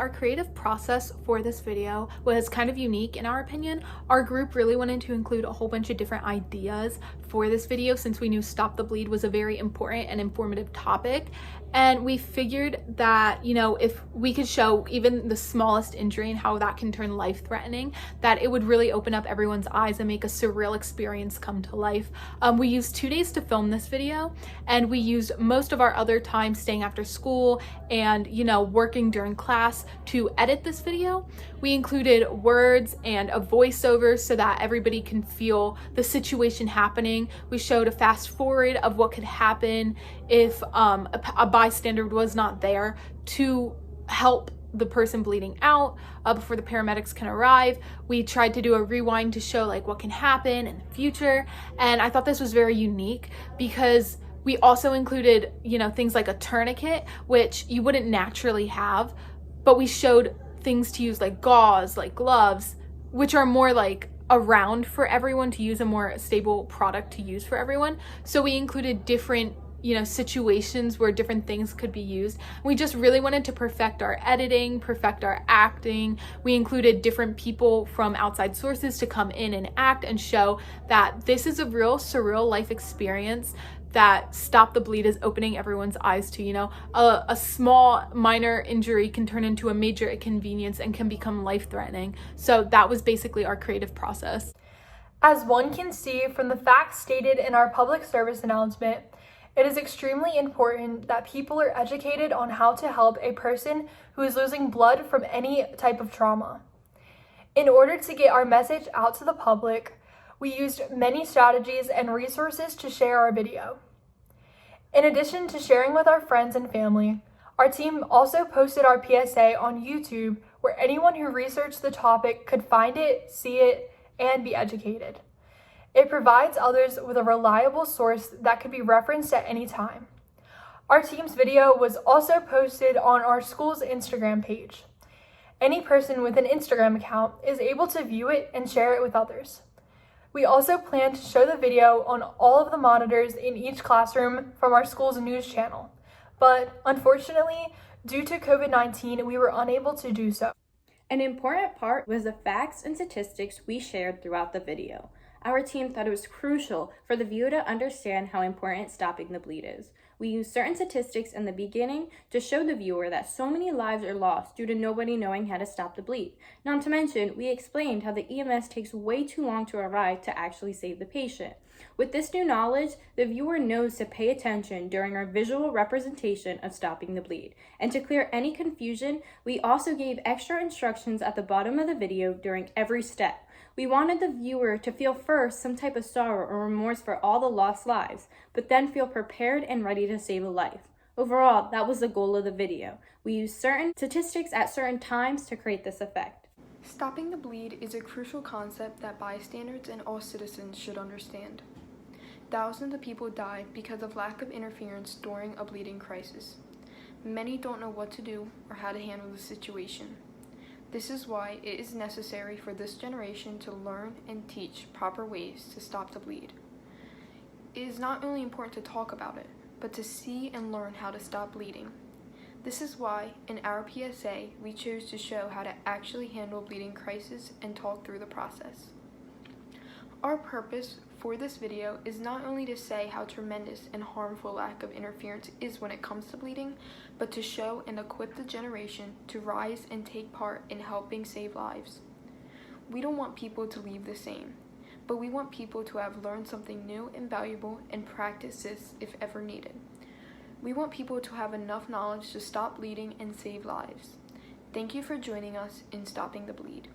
our creative process for this video was kind of unique in our opinion. Our group really wanted to include a whole bunch of different ideas for this video since we knew Stop the Bleed was a very important and informative topic. And we figured that, you know, if we could show even the smallest injury and how that can turn life-threatening, that it would really open up everyone's eyes and make a surreal experience come to life. We used 2 days to film this video, and we used most of our other time staying after school and, you know, working during class to edit this video. We included words and a voiceover so that everybody can feel the situation happening. We showed a fast forward of what could happen if a bystander was not there to help the person bleeding out before the paramedics can arrive. We tried to do a rewind to show like what can happen in the future, and I thought this was very unique because we also included, you know, things like a tourniquet, which you wouldn't naturally have, but we showed things to use like gauze, like gloves, which are more like around for everyone to use, a more stable product to use for everyone. So we included different, you know, situations where different things could be used. We just really wanted to perfect our editing, perfect our acting. We included different people from outside sources to come in and act and show that this is a real surreal life experience that Stop the Bleed is opening everyone's eyes to. You know, a small minor injury can turn into a major inconvenience and can become life-threatening. So that was basically our creative process. As one can see from the facts stated in our public service announcement, it is extremely important that people are educated on how to help a person who is losing blood from any type of trauma. In order to get our message out to the public, we used many strategies and resources to share our video. In addition to sharing with our friends and family, our team also posted our PSA on YouTube where anyone who researched the topic could find it, see it, and be educated. It provides others with a reliable source that could be referenced at any time. Our team's video was also posted on our school's Instagram page. Any person with an Instagram account is able to view it and share it with others. We also plan to show the video on all of the monitors in each classroom from our school's news channel, but unfortunately, due to COVID-19, we were unable to do so. An important part was the facts and statistics we shared throughout the video. Our team thought it was crucial for the viewer to understand how important stopping the bleed is. We used certain statistics in the beginning to show the viewer that so many lives are lost due to nobody knowing how to stop the bleed. Not to mention, we explained how the EMS takes way too long to arrive to actually save the patient. With this new knowledge, the viewer knows to pay attention during our visual representation of stopping the bleed. And to clear any confusion, we also gave extra instructions at the bottom of the video during every step. We wanted the viewer to feel first some type of sorrow or remorse for all the lost lives, but then feel prepared and ready to save a life. Overall, that was the goal of the video. We used certain statistics at certain times to create this effect. Stopping the bleed is a crucial concept that bystanders and all citizens should understand. Thousands of people die because of lack of interference during a bleeding crisis. Many don't know what to do or how to handle the situation. This is why it is necessary for this generation to learn and teach proper ways to stop the bleed. It is not only important to talk about it, but to see and learn how to stop bleeding. This is why, in our PSA, we chose to show how to actually handle bleeding crisis and talk through the process. Our purpose for this video is not only to say how tremendous and harmful lack of interference is when it comes to bleeding, but to show and equip the generation to rise and take part in helping save lives. We don't want people to leave the same, but we want people to have learned something new and valuable and practice this if ever needed. We want people to have enough knowledge to stop bleeding and save lives. Thank you for joining us in Stopping the Bleed.